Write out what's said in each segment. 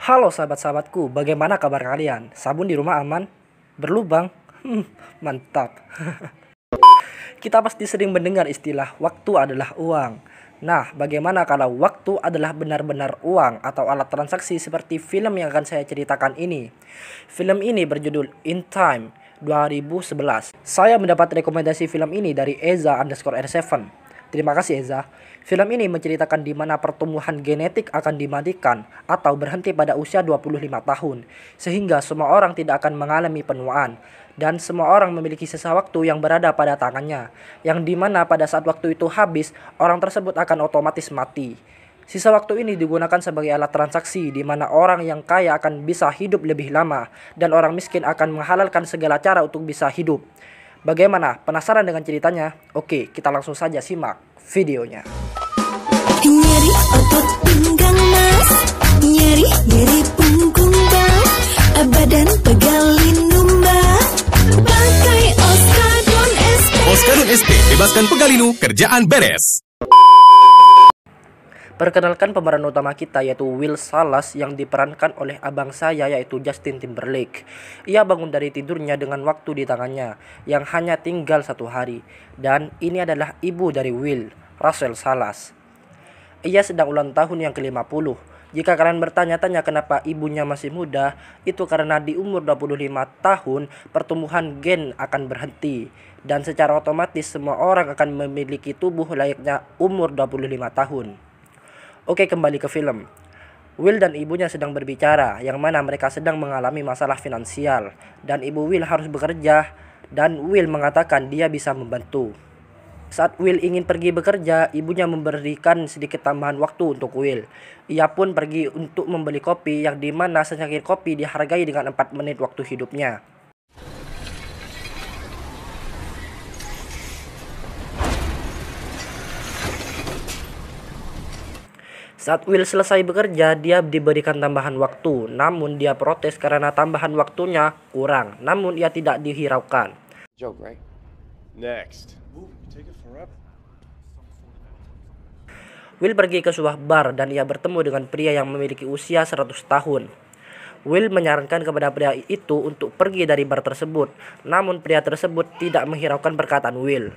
Halo sahabat-sahabatku, bagaimana kabar kalian? Sabun di rumah aman? Berlubang? Mantap. Kita pasti sering mendengar istilah waktu adalah uang. Nah, bagaimana kalau waktu adalah benar-benar uang atau alat transaksi seperti film yang akan saya ceritakan ini? Film ini berjudul In Time 2011. Saya mendapat rekomendasi film ini dari Eza_R7. Terima kasih Eza. Film ini menceritakan di mana pertumbuhan genetik akan dimatikan atau berhenti pada usia 25 tahun, sehingga semua orang tidak akan mengalami penuaan, dan semua orang memiliki sisa waktu yang berada pada tangannya, yang dimana pada saat waktu itu habis, orang tersebut akan otomatis mati. Sisa waktu ini digunakan sebagai alat transaksi di mana orang yang kaya akan bisa hidup lebih lama, dan orang miskin akan menghalalkan segala cara untuk bisa hidup. Bagaimana? Penasaran dengan ceritanya? Oke, kita langsung saja simak videonya. Nyeri otot pinggang mas, nyeri punggung bang, badan pegalin numba, pakai Oskadon SP. Oskadon SP, bebaskan pegalinu, kerjaan beres. Perkenalkan pemeran utama kita yaitu Will Salas yang diperankan oleh abang saya yaitu Justin Timberlake. Ia bangun dari tidurnya dengan waktu di tangannya yang hanya tinggal 1 hari. Dan ini adalah ibu dari Will, Rachel Salas. Ia sedang ulang tahun yang ke-50. Jika kalian bertanya-tanya kenapa ibunya masih muda, itu karena di umur 25 tahun pertumbuhan gen akan berhenti. Dan secara otomatis semua orang akan memiliki tubuh layaknya umur 25 tahun. Oke, kembali ke film. Will dan ibunya sedang berbicara, yang mana mereka sedang mengalami masalah finansial, dan ibu Will harus bekerja, dan Will mengatakan dia bisa membantu. Saat Will ingin pergi bekerja, ibunya memberikan sedikit tambahan waktu untuk Will. Ia pun pergi untuk membeli kopi, yang dimana secangkir kopi dihargai dengan 4 menit waktu hidupnya. Saat Will selesai bekerja, dia diberikan tambahan waktu. Namun dia protes karena tambahan waktunya kurang. Namun ia tidak dihiraukan. Joke, right? Next. Will pergi ke sebuah bar dan ia bertemu dengan pria yang memiliki usia 100 tahun. Will menyarankan kepada pria itu untuk pergi dari bar tersebut. Namun pria tersebut tidak menghiraukan perkataan Will.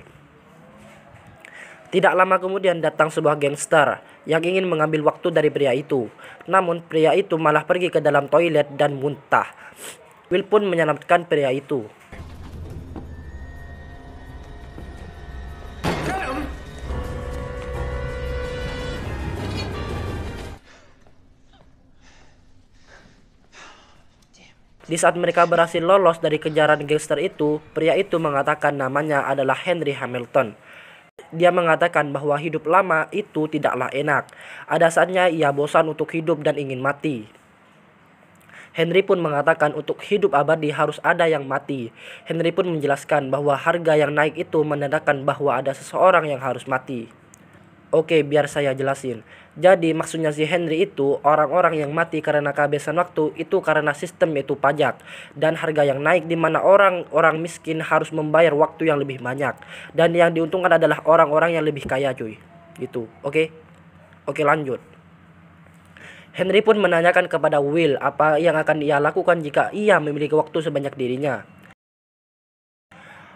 Tidak lama kemudian datang sebuah gangster yang ingin mengambil waktu dari pria itu. Namun pria itu malah pergi ke dalam toilet dan muntah. Will pun menyelamatkan pria itu. Di saat mereka berhasil lolos dari kejaran gangster itu, pria itu mengatakan namanya adalah Henry Hamilton. Dia mengatakan bahwa hidup lama itu tidaklah enak. Ada saatnya ia bosan untuk hidup dan ingin mati. Henry pun mengatakan untuk hidup abadi harus ada yang mati. Henry pun menjelaskan bahwa harga yang naik itu menandakan bahwa ada seseorang yang harus mati. Oke, biar saya jelasin. Jadi maksudnya si Henry itu orang-orang yang mati karena kehabisan waktu itu karena sistem itu pajak dan harga yang naik di mana orang-orang miskin harus membayar waktu yang lebih banyak dan yang diuntungkan adalah orang-orang yang lebih kaya cuy. Gitu. Oke, lanjut. Henry pun menanyakan kepada Will apa yang akan ia lakukan jika ia memiliki waktu sebanyak dirinya.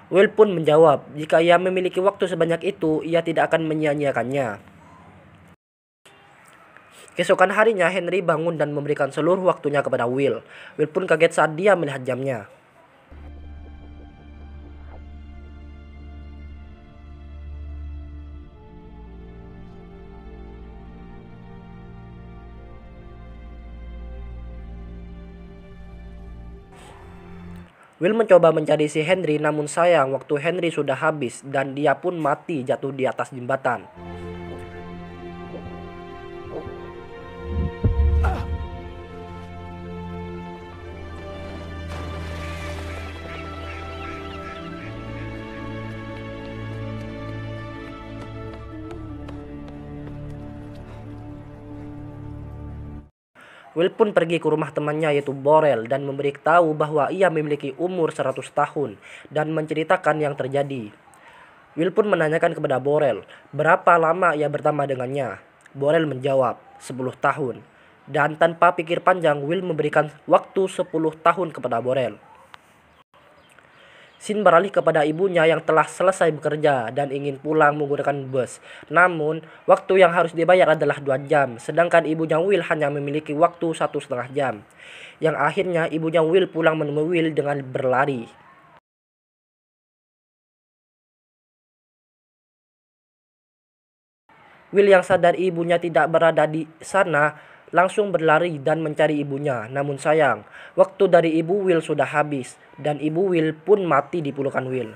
Will pun menjawab, jika ia memiliki waktu sebanyak itu, ia tidak akan menyia-nyiakannya. Keesokan harinya, Henry bangun dan memberikan seluruh waktunya kepada Will. Will pun kaget saat dia melihat jamnya. Will mencoba mencari si Henry, namun sayang waktu Henry sudah habis dan dia pun mati jatuh di atas jembatan. Will pun pergi ke rumah temannya yaitu Borel dan memberitahu bahwa ia memiliki umur 100 tahun dan menceritakan yang terjadi. Will pun menanyakan kepada Borel berapa lama ia bertambah dengannya. Borel menjawab 10 tahun. Dan tanpa pikir panjang, Will memberikan waktu 10 tahun kepada Borel. Sin beralih kepada ibunya yang telah selesai bekerja dan ingin pulang menggunakan bus. Namun, waktu yang harus dibayar adalah 2 jam, sedangkan ibunya Will hanya memiliki waktu 1,5 jam. Yang akhirnya ibunya Will pulang menemui Will dengan berlari. Will yang sadar ibunya tidak berada di sana langsung berlari dan mencari ibunya. Namun sayang, waktu dari ibu Will sudah habis dan ibu Will pun mati di pelukan Will.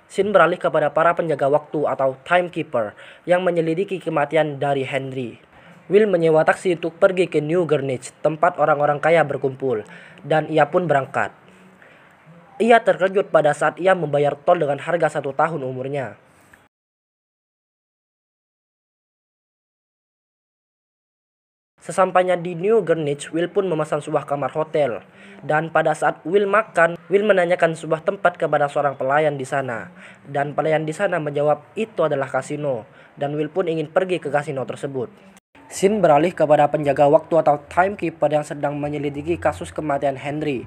Sin beralih kepada para penjaga waktu atau timekeeper yang menyelidiki kematian dari Henry. Will menyewa taksi untuk pergi ke New Greenwich, tempat orang-orang kaya berkumpul, dan ia pun berangkat. Ia terkejut pada saat ia membayar tol dengan harga 1 tahun umurnya. Sesampainya di New Greenwich, Will pun memesan sebuah kamar hotel. Dan pada saat Will makan, Will menanyakan sebuah tempat kepada seorang pelayan di sana. Dan pelayan di sana menjawab itu adalah kasino. Dan Will pun ingin pergi ke kasino tersebut. Sin beralih kepada penjaga waktu atau timekeeper yang sedang menyelidiki kasus kematian Henry.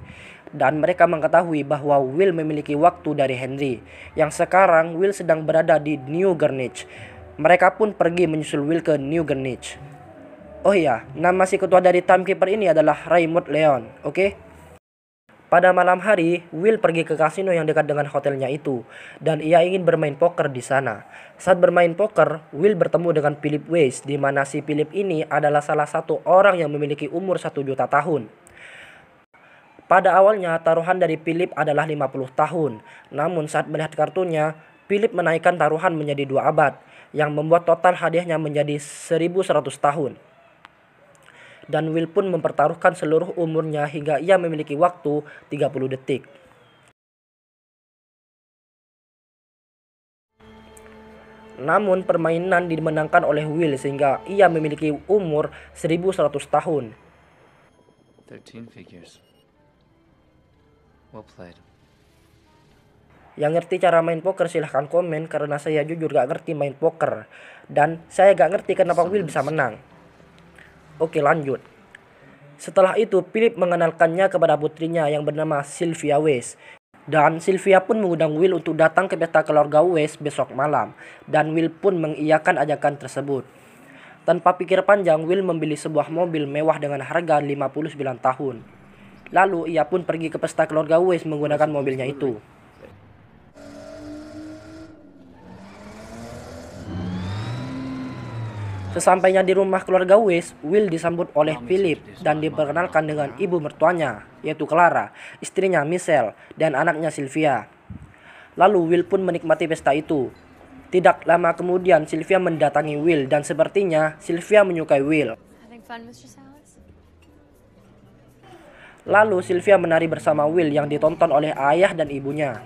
Dan mereka mengetahui bahwa Will memiliki waktu dari Henry. Yang sekarang Will sedang berada di New Greenwich. Mereka pun pergi menyusul Will ke New Greenwich. Oh iya, nama si ketua dari timekeeper ini adalah Raymond Leon, oke? Pada malam hari, Will pergi ke kasino yang dekat dengan hotelnya itu, dan ia ingin bermain poker di sana. Saat bermain poker, Will bertemu dengan Philip Weiss, di mana si Philip ini adalah salah satu orang yang memiliki umur 1 juta tahun. Pada awalnya, taruhan dari Philip adalah 50 tahun, namun saat melihat kartunya, Philip menaikkan taruhan menjadi 2 abad, yang membuat total hadiahnya menjadi 1100 tahun. Dan Will pun mempertaruhkan seluruh umurnya hingga ia memiliki waktu 30 detik. Namun permainan dimenangkan oleh Will sehingga ia memiliki umur 1100 tahun. 13 figures. Well played. Yang ngerti cara main poker silahkan komen karena saya jujur gak ngerti main poker. Dan saya gak ngerti kenapa Will bisa menang. Oke, lanjut. Setelah itu Philip mengenalkannya kepada putrinya yang bernama Sylvia Weiss. Dan Sylvia pun mengundang Will untuk datang ke pesta keluarga Weiss besok malam. Dan Will pun mengiyakan ajakan tersebut. Tanpa pikir panjang, Will membeli sebuah mobil mewah dengan harga 59 tahun. Lalu ia pun pergi ke pesta keluarga Weiss menggunakan mobilnya itu. Sesampainya di rumah keluarga Weiss, Will disambut oleh Philip dan diperkenalkan dengan ibu mertuanya, yaitu Clara, istrinya Michelle, dan anaknya Sylvia. Lalu Will pun menikmati pesta itu. Tidak lama kemudian Sylvia mendatangi Will dan sepertinya Sylvia menyukai Will. Lalu Sylvia menari bersama Will yang ditonton oleh ayah dan ibunya.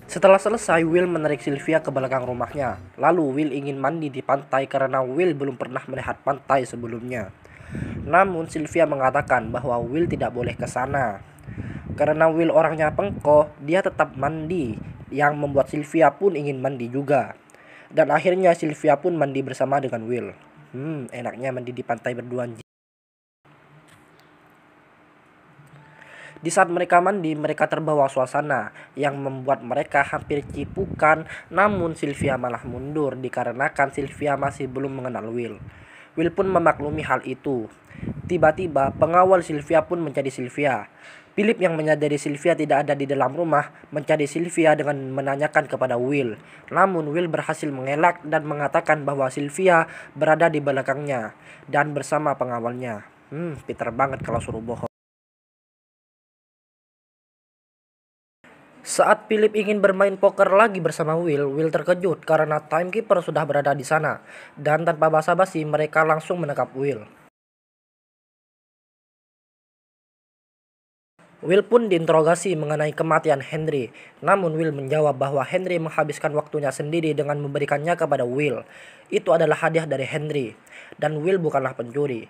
Setelah selesai, Will menarik Sylvia ke belakang rumahnya. Lalu Will ingin mandi di pantai karena Will belum pernah melihat pantai sebelumnya. Namun Sylvia mengatakan bahwa Will tidak boleh ke sana. Karena Will orangnya pengkoh, dia tetap mandi, yang membuat Sylvia pun ingin mandi juga. Dan akhirnya Sylvia pun mandi bersama dengan Will. Enaknya mandi di pantai berdua. Di saat mereka mandi, mereka terbawa suasana yang membuat mereka hampir cipukan. Namun Sylvia malah mundur dikarenakan Sylvia masih belum mengenal Will. Will pun memaklumi hal itu. Tiba-tiba pengawal Sylvia pun mencari Sylvia. Philip yang menyadari Sylvia tidak ada di dalam rumah mencari Sylvia dengan menanyakan kepada Will. Namun Will berhasil mengelak dan mengatakan bahwa Sylvia berada di belakangnya dan bersama pengawalnya. Pinter banget kalau suruh bohong. Saat Philip ingin bermain poker lagi bersama Will, Will terkejut karena timekeeper sudah berada di sana. Dan tanpa basa-basi, mereka langsung menangkap Will. Will pun diinterogasi mengenai kematian Henry. Namun Will menjawab bahwa Henry menghabiskan waktunya sendiri dengan memberikannya kepada Will. Itu adalah hadiah dari Henry. Dan Will bukanlah pencuri.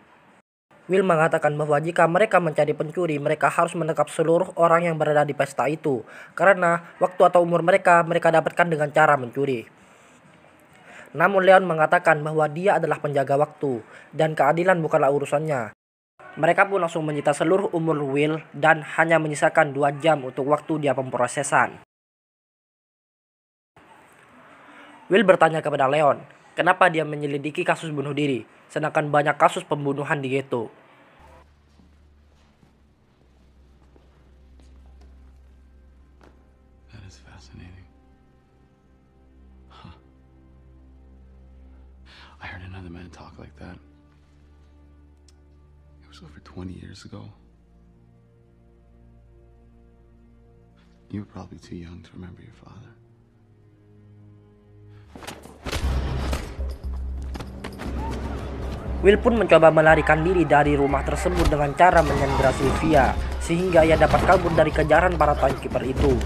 Will mengatakan bahwa jika mereka mencari pencuri, mereka harus menangkap seluruh orang yang berada di pesta itu. Karena waktu atau umur mereka dapatkan dengan cara mencuri. Namun Leon mengatakan bahwa dia adalah penjaga waktu, dan keadilan bukanlah urusannya. Mereka pun langsung menyita seluruh umur Will dan hanya menyisakan 2 jam untuk waktu dia pemrosesan. Will bertanya kepada Leon, kenapa dia menyelidiki kasus bunuh diri, sedangkan banyak kasus pembunuhan di ghetto. That is fascinating. Huh. I heard another man talk like that. It was over 20 years ago. You were probably too young to remember your father. Will pun mencoba melarikan diri dari rumah tersebut dengan cara menyandera Sylvia, sehingga ia dapat kabur dari kejaran para timekeeper itu.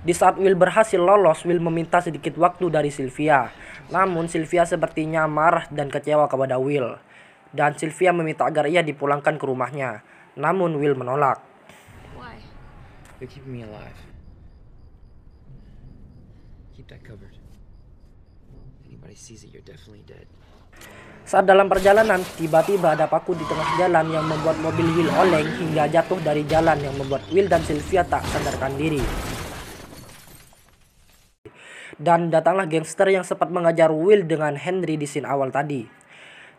Di saat Will berhasil lolos, Will meminta sedikit waktu dari Sylvia. Namun Sylvia sepertinya marah dan kecewa kepada Will. Dan Sylvia meminta agar ia dipulangkan ke rumahnya. Namun Will menolak. Why? You're keeping me alive. Keep that covered. Anybody sees it, you're definitely dead. Saat dalam perjalanan, tiba-tiba ada paku di tengah jalan yang membuat mobil Will oleng hingga jatuh dari jalan yang membuat Will dan Sylvia tak sadarkan diri. Dan datanglah gangster yang sempat mengajar Will dengan Henry di scene awal tadi.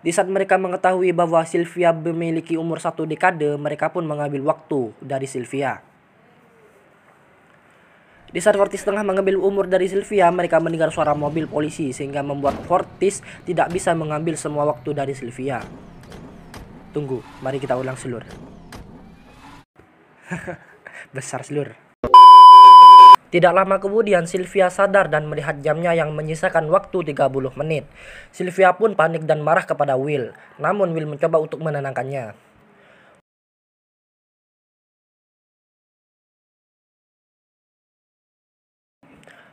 Di saat mereka mengetahui bahwa Sylvia memiliki umur 1 dekade, mereka pun mengambil waktu dari Sylvia. Di saat Fortis tengah mengambil umur dari Sylvia, mereka mendengar suara mobil polisi sehingga membuat Fortis tidak bisa mengambil semua waktu dari Sylvia. Tunggu, mari kita ulang Slur. Besar Slur. Tidak lama kemudian Sylvia sadar dan melihat jamnya yang menyisakan waktu 30 menit. Sylvia pun panik dan marah kepada Will. Namun Will mencoba untuk menenangkannya.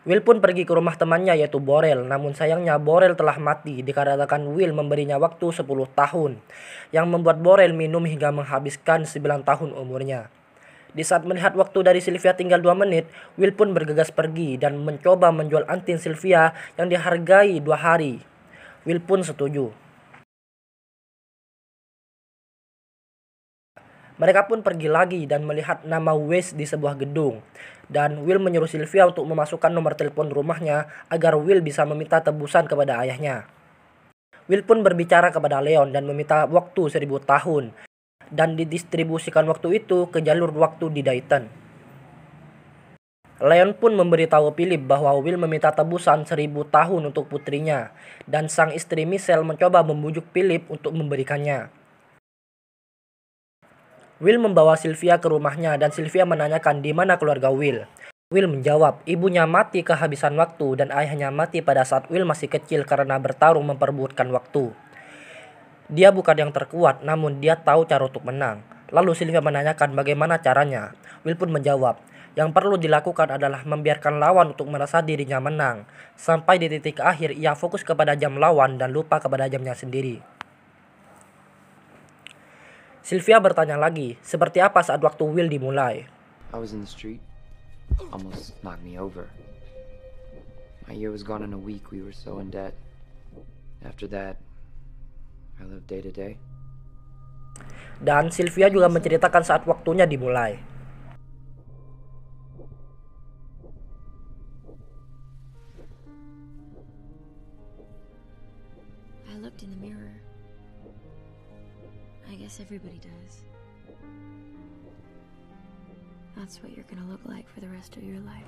Will pun pergi ke rumah temannya yaitu Borel. Namun sayangnya Borel telah mati dikarenakan Will memberinya waktu 10 tahun. Yang membuat Borel minum hingga menghabiskan 9 tahun umurnya. Di saat melihat waktu dari Sylvia tinggal 2 menit, Will pun bergegas pergi dan mencoba menjual anting Sylvia yang dihargai 2 hari. Will pun setuju. Mereka pun pergi lagi dan melihat nama Wes di sebuah gedung. Dan Will menyuruh Sylvia untuk memasukkan nomor telepon rumahnya agar Will bisa meminta tebusan kepada ayahnya. Will pun berbicara kepada Leon dan meminta waktu 1000 tahun. Dan didistribusikan waktu itu ke jalur waktu di Dayton. Leon pun memberitahu Philip bahwa Will meminta tebusan 1000 tahun untuk putrinya, dan sang istri Michelle mencoba membujuk Philip untuk memberikannya. Will membawa Sylvia ke rumahnya dan Sylvia menanyakan di mana keluarga Will. Will menjawab, ibunya mati kehabisan waktu dan ayahnya mati pada saat Will masih kecil karena bertarung memperebutkan waktu. Dia bukan yang terkuat, namun dia tahu cara untuk menang. Lalu Sylvia menanyakan bagaimana caranya. Will pun menjawab, yang perlu dilakukan adalah membiarkan lawan untuk merasa dirinya menang. Sampai di titik akhir ia fokus kepada jam lawan dan lupa kepada jamnya sendiri. Sylvia bertanya lagi, seperti apa saat waktu Will dimulai? I was in the street. Almost knocked me over. My year was gone in a week. We were so in debt. After that, I live day to day. Dan Sylvia juga menceritakan saat waktunya dimulai. I looked in the mirror. I guess everybody does. That's what you're gonna look like for the rest of your life.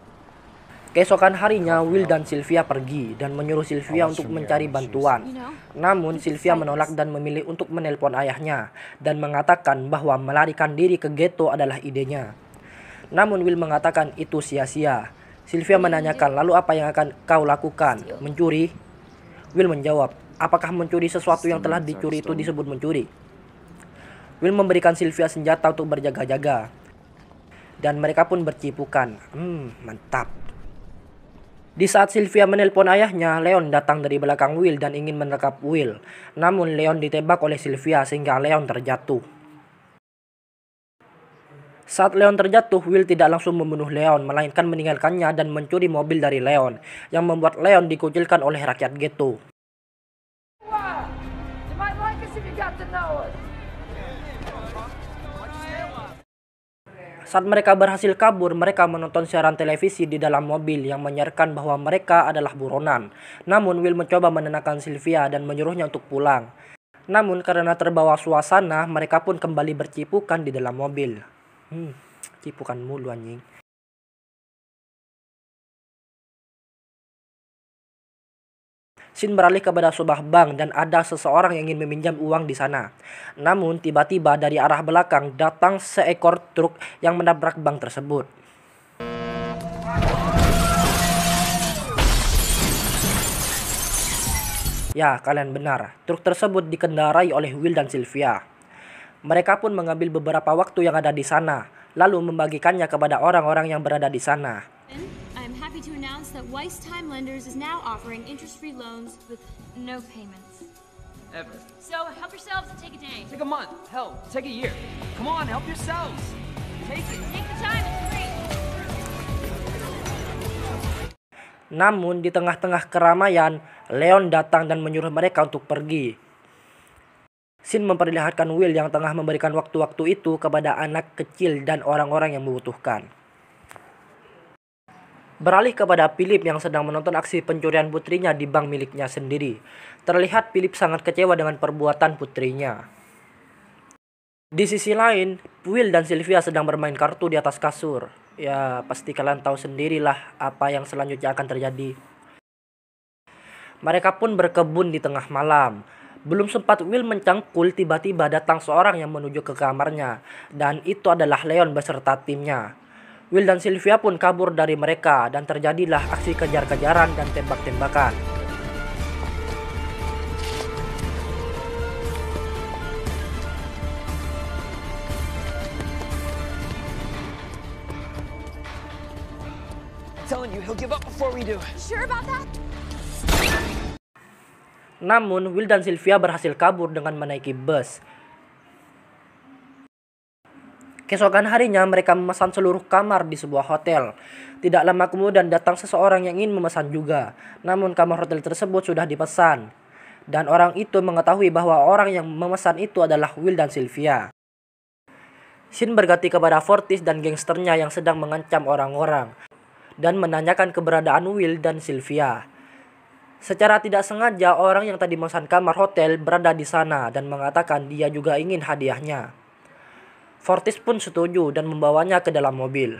Keesokan harinya, Will dan Sylvia pergi dan menyuruh Sylvia untuk mencari bantuan. Namun Sylvia menolak dan memilih untuk menelpon ayahnya dan mengatakan bahwa melarikan diri ke ghetto adalah idenya. Namun Will mengatakan itu sia-sia. Sylvia menanyakan, lalu apa yang akan kau lakukan? Mencuri? Will menjawab, Apakah mencuri sesuatu yang telah dicuri itu disebut mencuri? Will memberikan Sylvia senjata untuk berjaga-jaga. Dan mereka pun bercipukan. Mantap. Di saat Sylvia menelpon ayahnya, Leon datang dari belakang Will dan ingin menangkap Will. Namun Leon ditembak oleh Sylvia sehingga Leon terjatuh. Saat Leon terjatuh, Will tidak langsung membunuh Leon, melainkan meninggalkannya dan mencuri mobil dari Leon, yang membuat Leon dikucilkan oleh rakyat ghetto. Saat mereka berhasil kabur, mereka menonton siaran televisi di dalam mobil yang menyiarkan bahwa mereka adalah buronan. Namun Will mencoba menenangkan Sylvia dan menyuruhnya untuk pulang. Namun karena terbawa suasana, mereka pun kembali bercipukan di dalam mobil. Cipukan mulu anjing. Scene beralih kepada sebuah bank dan ada seseorang yang ingin meminjam uang di sana. Namun tiba-tiba dari arah belakang datang seekor truk yang menabrak bank tersebut. Ya, kalian benar. Truk tersebut dikendarai oleh Will dan Sylvia. Mereka pun mengambil beberapa waktu yang ada di sana, lalu membagikannya kepada orang-orang yang berada di sana. I'm happy to announce that Weiss Time Lenders is now offering interest-free loans with no payments. Ever. So help yourselves and take a day. Take a month. Hell, take a year. Come on, help yourselves. Take it. Take the time, it's free. Namun di tengah-tengah keramaian, Leon datang dan menyuruh mereka untuk pergi. Scene memperlihatkan Will yang tengah memberikan waktu-waktu itu kepada anak kecil dan orang-orang yang membutuhkan. Beralih kepada Philip yang sedang menonton aksi pencurian putrinya di bank miliknya sendiri. Terlihat Philip sangat kecewa dengan perbuatan putrinya. Di sisi lain, Will dan Sylvia sedang bermain kartu di atas kasur. Ya, pasti kalian tahu sendirilah apa yang selanjutnya akan terjadi. Mereka pun berkebun di tengah malam. Belum sempat Will mencangkul, tiba-tiba datang seorang yang menuju ke kamarnya. Dan itu adalah Leon beserta timnya. Will dan Sylvia pun kabur dari mereka dan terjadilah aksi kejar-kejaran dan tembak-tembakan. Telling you, he'll give up before we do. Sure about that? Namun Will dan Sylvia berhasil kabur dengan menaiki bus. Keesokan harinya mereka memesan seluruh kamar di sebuah hotel. Tidak lama kemudian datang seseorang yang ingin memesan juga. Namun kamar hotel tersebut sudah dipesan. Dan orang itu mengetahui bahwa orang yang memesan itu adalah Will dan Sylvia. Scene berganti kepada Fortis dan gangsternya yang sedang mengancam orang-orang. Dan menanyakan keberadaan Will dan Sylvia. Secara tidak sengaja orang yang tadi memesan kamar hotel berada di sana dan mengatakan dia juga ingin hadiahnya. Fortis pun setuju dan membawanya ke dalam mobil.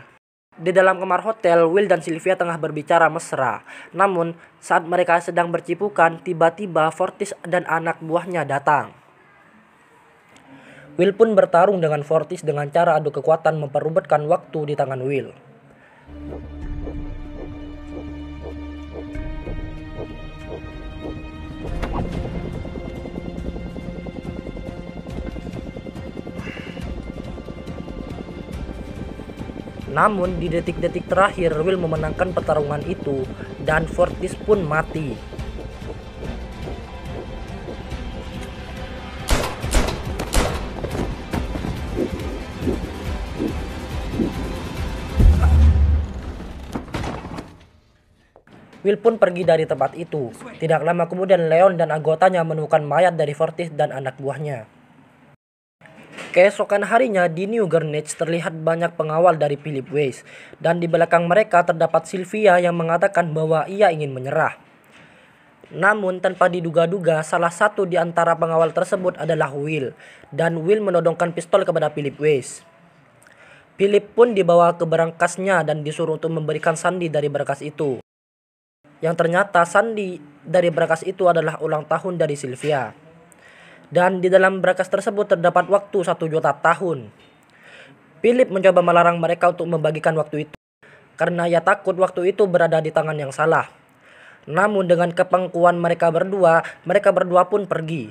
Di dalam kamar hotel, Will dan Sylvia tengah berbicara mesra. Namun, saat mereka sedang bercipukan, tiba-tiba Fortis dan anak buahnya datang. Will pun bertarung dengan Fortis dengan cara adu kekuatan memperebutkan waktu di tangan Will. Namun di detik-detik terakhir Will memenangkan pertarungan itu dan Fortis pun mati. Will pun pergi dari tempat itu. Tidak lama kemudian Leon dan anggotanya menemukan mayat dari Fortis dan anak buahnya. Keesokan harinya di New Greenwich terlihat banyak pengawal dari Philip Weiss dan di belakang mereka terdapat Sylvia yang mengatakan bahwa ia ingin menyerah. Namun tanpa diduga-duga salah satu di antara pengawal tersebut adalah Will dan Will menodongkan pistol kepada Philip Weiss. Philip pun dibawa ke berangkasnya dan disuruh untuk memberikan sandi dari berkas itu. Yang ternyata sandi dari berkas itu adalah ulang tahun dari Sylvia. Dan di dalam berkas tersebut terdapat waktu 1 juta tahun. Philip mencoba melarang mereka untuk membagikan waktu itu karena ia takut waktu itu berada di tangan yang salah. Namun dengan kepangkuan mereka berdua pun pergi.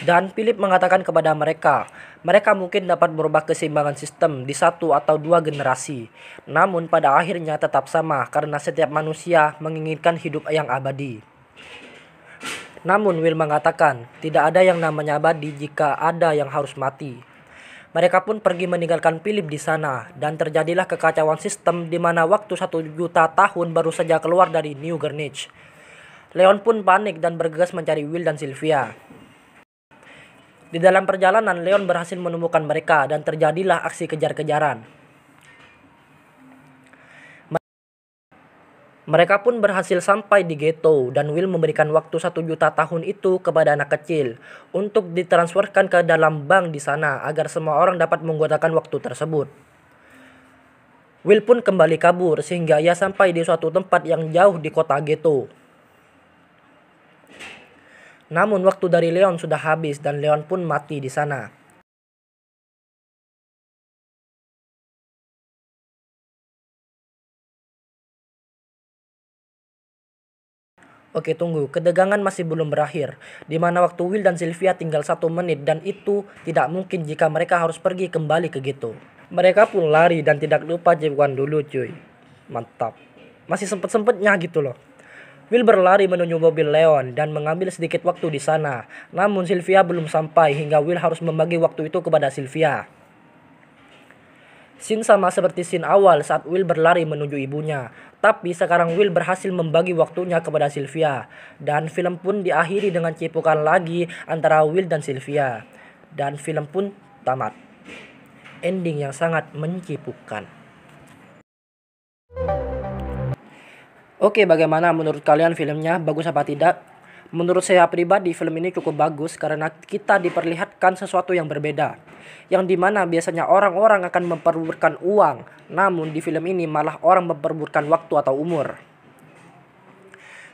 Dan Philip mengatakan kepada mereka mungkin dapat merubah keseimbangan sistem di 1 atau 2 generasi. Namun pada akhirnya tetap sama karena setiap manusia menginginkan hidup yang abadi. Namun Will mengatakan tidak ada yang namanya abadi jika ada yang harus mati. Mereka pun pergi meninggalkan Philip di sana dan terjadilah kekacauan sistem di mana waktu 1 juta tahun baru saja keluar dari New Greenwich. Leon pun panik dan bergegas mencari Will dan Sylvia. Di dalam perjalanan Leon berhasil menemukan mereka dan terjadilah aksi kejar-kejaran. Mereka pun berhasil sampai di ghetto dan Will memberikan waktu 1 juta tahun itu kepada anak kecil untuk ditransferkan ke dalam bank di sana agar semua orang dapat menggunakan waktu tersebut. Will pun kembali kabur sehingga ia sampai di suatu tempat yang jauh di kota ghetto. Namun waktu dari Leon sudah habis dan Leon pun mati di sana. Oke, tunggu, ketegangan masih belum berakhir, di mana waktu Will dan Sylvia tinggal 1 menit dan itu tidak mungkin jika mereka harus pergi kembali ke ghetto. Mereka pun lari dan tidak lupa jebakan dulu cuy. Mantap. Masih sempet-sempetnya gitu loh. Will berlari menuju mobil Leon dan mengambil sedikit waktu di sana. Namun Sylvia belum sampai hingga Will harus membagi waktu itu kepada Sylvia. Scene sama seperti scene awal saat Will berlari menuju ibunya. Tapi sekarang Will berhasil membagi waktunya kepada Sylvia. Dan film pun diakhiri dengan cipukan lagi antara Will dan Sylvia. Dan film pun tamat. Ending yang sangat mencipukkan. Oke, bagaimana menurut kalian filmnya? Bagus apa tidak? Menurut saya pribadi film ini cukup bagus karena kita diperlihatkan sesuatu yang berbeda. Yang dimana biasanya orang-orang akan memperebutkan uang. Namun di film ini malah orang memperebutkan waktu atau umur.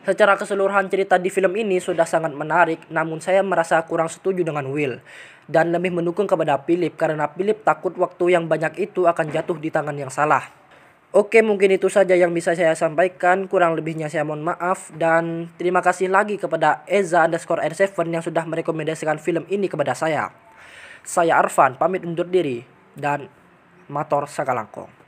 Secara keseluruhan cerita di film ini sudah sangat menarik. Namun saya merasa kurang setuju dengan Will. Dan lebih mendukung kepada Philip karena Philip takut waktu yang banyak itu akan jatuh di tangan yang salah. Oke, mungkin itu saja yang bisa saya sampaikan. Kurang lebihnya saya mohon maaf. Dan terima kasih lagi kepada Eza_R7 yang sudah merekomendasikan film ini kepada saya. Saya Arfan, pamit undur diri. Dan matur sakalangkong.